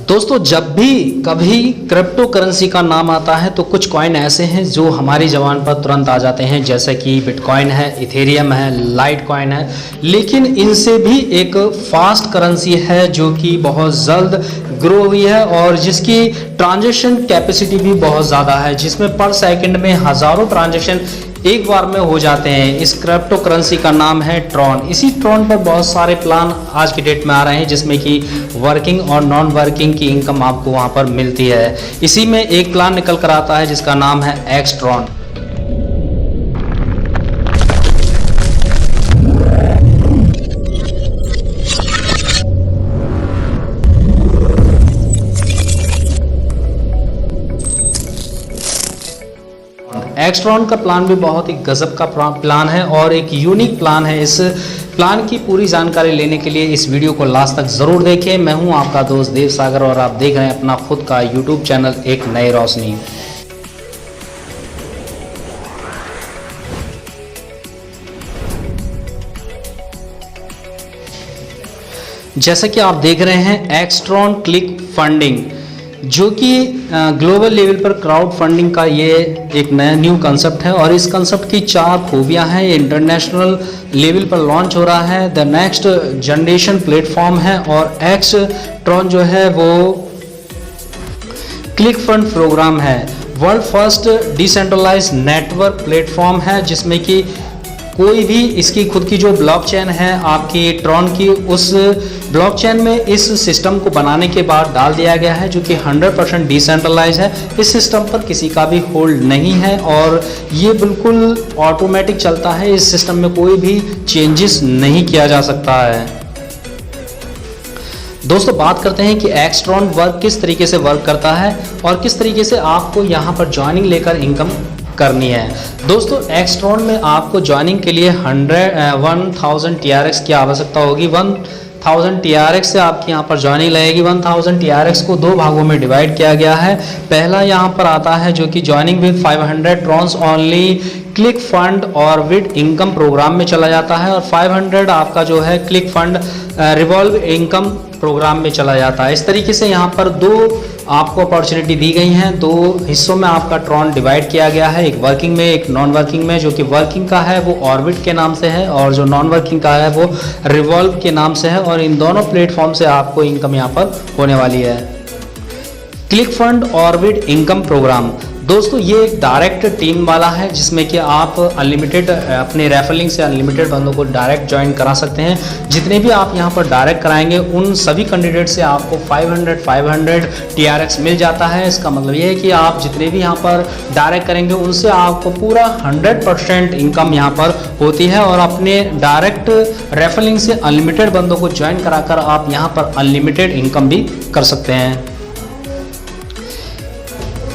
दोस्तों, जब भी कभी क्रिप्टो करेंसी का नाम आता है तो कुछ कॉइन ऐसे हैं जो हमारी ज़बान पर तुरंत आ जाते हैं, जैसे कि बिटकॉइन है, इथेरियम है, लाइट कॉइन है। लेकिन इनसे भी एक फास्ट करेंसी है जो कि बहुत जल्द ग्रो हुई है और जिसकी ट्रांजैक्शन कैपेसिटी भी बहुत ज़्यादा है, जिसमें पर सेकंड में हज़ारों ट्रांजैक्शन एक बार में हो जाते हैं। इस क्रिप्टो करेंसी का नाम है ट्रॉन। इसी ट्रॉन पर बहुत सारे प्लान आज की डेट में आ रहे हैं, जिसमें कि वर्किंग और नॉन वर्किंग की इनकम आपको वहां पर मिलती है। इसी में एक प्लान निकल कर आता है जिसका नाम है एक्स ट्रॉन। एक्सट्रॉन का प्लान भी बहुत ही गजब का प्लान है और एक यूनिक प्लान है। इस प्लान की पूरी जानकारी लेने के लिए इस वीडियो को लास्ट तक ज़रूर देखें। मैं हूं आपका दोस्त देव सागर और आप देख रहे हैं अपना खुद का यूट्यूब चैनल एक नई रोशनी। जैसा कि आप देख रहे हैं एक्सट्रॉन क्लिक फंडिंग, जो कि ग्लोबल लेवल पर क्राउड फंडिंग का ये एक नया न्यू कंसेप्ट है और इस कंसेप्ट की 4 खूबियां हैं। इंटरनेशनल लेवल पर लॉन्च हो रहा है, द नेक्स्ट जनरेशन प्लेटफॉर्म है और एक्स ट्रॉन जो है वो क्लिक फंड प्रोग्राम है। World first decentralized network platform है, जिसमें कि कोई भी इसकी खुद की जो ब्लॉकचेन है आपकी ट्रॉन की, उस ब्लॉकचेन में इस सिस्टम को बनाने के बाद डाल दिया गया है, जो कि 100% डिसेंट्रलाइज है। इस सिस्टम पर किसी का भी होल्ड नहीं है और ये बिल्कुल ऑटोमेटिक चलता है। इस सिस्टम में कोई भी चेंजेस नहीं किया जा सकता है। दोस्तों, बात करते हैं कि एक्सट्रॉन वर्क किस तरीके से वर्क करता है और किस तरीके से आपको यहाँ पर ज्वाइनिंग लेकर इनकम करनी है। दोस्तों, एक्सट्रॉन में आपको ज्वाइनिंग के लिए 1000 TRX की आवश्यकता होगी। 1000 TRX से आपकी यहाँ पर ज्वाइनिंग लगेगी। 1000 TRX को 2 भागों में डिवाइड किया गया है। पहला यहाँ पर आता है जो कि joining with 500 Trons only click fund और विद इनकम प्रोग्राम में चला जाता है और 500 आपका जो है click fund revolve income programme में चला जाता है। इस तरीके से यहाँ पर 2 आपको अपॉर्चुनिटी दी गई हैं। 2 हिस्सों में आपका ट्रॉन डिवाइड किया गया है, एक वर्किंग में एक नॉन वर्किंग में। जो कि वर्किंग का है वो ऑर्बिट के नाम से है और जो नॉन वर्किंग का है वो रिवॉल्व के नाम से है और इन दोनों प्लेटफॉर्म से आपको इनकम यहाँ पर होने वाली है। Click fund orbit income program, दोस्तों ये एक डायरेक्ट टीम वाला है, जिसमें कि आप अनलिमिटेड अपने रेफरलिंग से अनलिमिटेड बंदों को डायरेक्ट ज्वाइन करा सकते हैं। जितने भी आप यहाँ पर डायरेक्ट कराएंगे उन सभी कैंडिडेट से आपको 500 TRX मिल जाता है। इसका मतलब ये है कि आप जितने भी यहाँ पर डायरेक्ट करेंगे उनसे आपको पूरा 100% इनकम यहाँ पर होती है और अपने डायरेक्ट रेफरलिंग से अनलिमिटेड बंदों को ज्वाइन कराकर आप यहाँ पर अनलिमिटेड इनकम भी कर सकते हैं।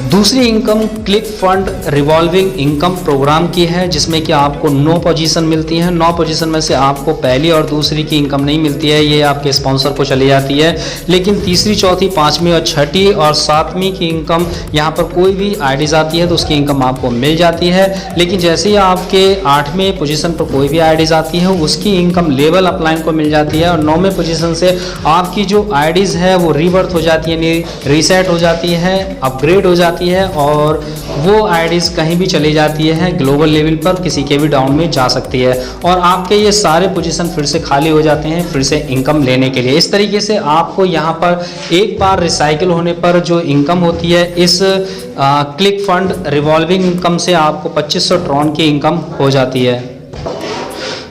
दूसरी income click fund revolving income program की है, जिसमें कि आपको 9 पोजीशन मिलती हैं। 9 पोजीशन में से आपको पहली और दूसरी की इनकम नहीं मिलती है, ये आपके स्पॉन्सर को चली जाती है। लेकिन तीसरी, चौथी, 5वीं और 6ठी और 7वीं की इनकम यहाँ पर कोई भी आईडीज आती है तो उसकी इनकम आपको मिल जाती है। लेकिन जैसे ही आपके 8वें पोजीशन पर कोई भी आईडीज आती है उसकी इनकम लेवल अपलाइन को मिल जाती है और 9वें पोजीशन से आपकी जो आईडीज है वो रीबर्थ हो जाती है, रीसेट हो जाती है, अपग्रेड हो जाती है और वो आईडीज कहीं भी चली जाती है, ग्लोबल लेवल पर किसी के भी डाउन में जा सकती है और आपके ये सारे पोजीशन फिर से खाली हो जाते हैं फिर से इनकम लेने के लिए। इस तरीके से आपको यहाँ पर एक बार रिसाइकिल होने पर जो इनकम होती है इस क्लिक फंड रिवॉल्विंग इनकम से आपको 2500 ट्रॉन की इनकम हो जाती है।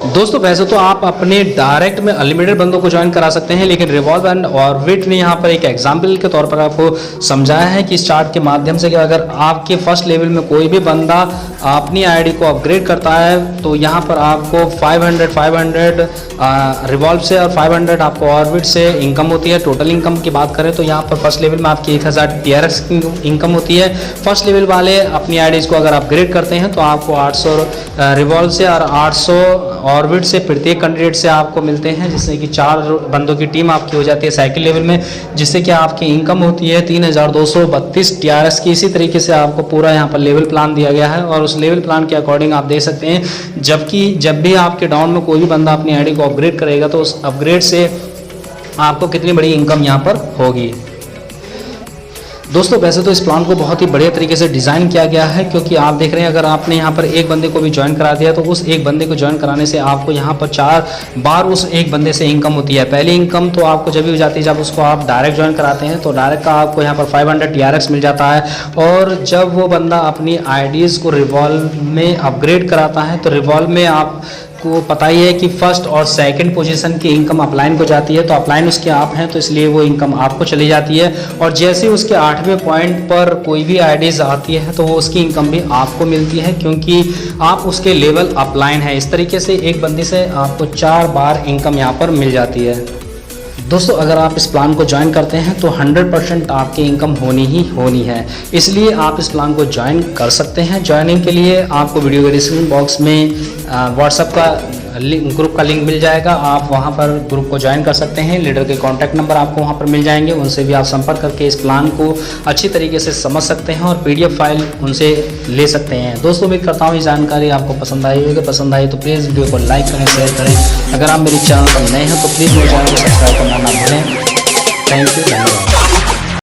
दोस्तों, वैसे तो आप अपने डायरेक्ट में अनलिमिटेड बंदों को ज्वाइन करा सकते हैं, लेकिन रिवॉल्व एंड ऑर्बिट ने यहाँ पर एक एग्जाम्पल के तौर पर आपको समझाया है कि इस चार्ट के माध्यम से कि अगर आपके फर्स्ट लेवल में कोई भी बंदा अपनी आईडी को अपग्रेड करता है तो यहाँ पर आपको 500 रिवॉल्व से और 500 आपको ऑर्बिट से इनकम होती है। टोटल इनकम की बात करें तो यहाँ पर फर्स्ट लेवल में आपकी 1000 TRX की इनकम होती है। फर्स्ट लेवल वाले अपनी आईडीज को अगर अपग्रेड करते हैं तो आपको 800 रिवॉल्व से और 800 ऑर्बिट से प्रत्येक कैंडिडेट से आपको मिलते हैं, जिससे कि 4 बंदों की टीम आपकी हो जाती है साइकिल लेवल में, जिससे कि आपकी इनकम होती है 3232 TRX की। इसी तरीके से आपको पूरा यहाँ पर लेवल प्लान दिया गया है और उस लेवल प्लान के अकॉर्डिंग आप देख सकते हैं जब भी आपके डाउन में कोई भी बंदा अपनी आईडी को अपग्रेड करेगा तो उस अपग्रेड से आपको कितनी बड़ी इनकम यहाँ पर होगी। दोस्तों वैसे तो इस प्लान को बहुत ही बढ़िया तरीके से डिज़ाइन किया गया है, क्योंकि आप देख रहे हैं अगर आपने यहाँ पर एक बंदे को भी ज्वाइन करा दिया तो उस एक बंदे को ज्वाइन कराने से आपको यहाँ पर 4 बार उस एक बंदे से इनकम होती है। पहली इनकम तो आपको जब भी हो जाती है जब उसको आप डायरेक्ट ज्वाइन कराते हैं, तो डायरेक्ट का आपको यहाँ पर 500 TRX मिल जाता है। और जब वो बंदा अपनी आईडीज़ को रिवॉल्व में अपग्रेड कराता है तो रिवॉल्व में आप को पता ही है कि फर्स्ट और सेकंड पोजीशन की इनकम अपलाइन को जाती है, तो अपलाइन उसके आप हैं तो इसलिए वो इनकम आपको चली जाती है। और जैसे उसके 8वें पॉइंट पर कोई भी आईडीज आती है तो वो उसकी इनकम भी आपको मिलती है, क्योंकि आप उसके लेवल अपलाइन है। इस तरीके से एक बंदे से आपको 4 बार इनकम यहाँ पर मिल जाती है। दोस्तों अगर आप इस प्लान को ज्वाइन करते हैं तो 100% आपकी इनकम होनी ही होनी है, इसलिए आप इस प्लान को ज्वाइन कर सकते हैं। ज्वाइनिंग के लिए आपको वीडियो के डिस्क्रिप्शन बॉक्स में व्हाट्सएप का ग्रुप का लिंक मिल जाएगा, आप वहां पर ग्रुप को ज्वाइन कर सकते हैं। लीडर के कॉन्टैक्ट नंबर आपको वहां पर मिल जाएंगे, उनसे भी आप संपर्क करके इस प्लान को अच्छी तरीके से समझ सकते हैं और PDF फाइल उनसे ले सकते हैं। दोस्तों उम्मीद करता हूँ ये जानकारी आपको पसंद आई होगी। पसंद आई तो प्लीज़ वीडियो को लाइक करें, शेयर करें। अगर आप मेरे चैनल पर नए हैं तो प्लीज़ मेरे चैनल को सब्सक्राइब करना ना भूलें। थैंक यू, धन्यवाद।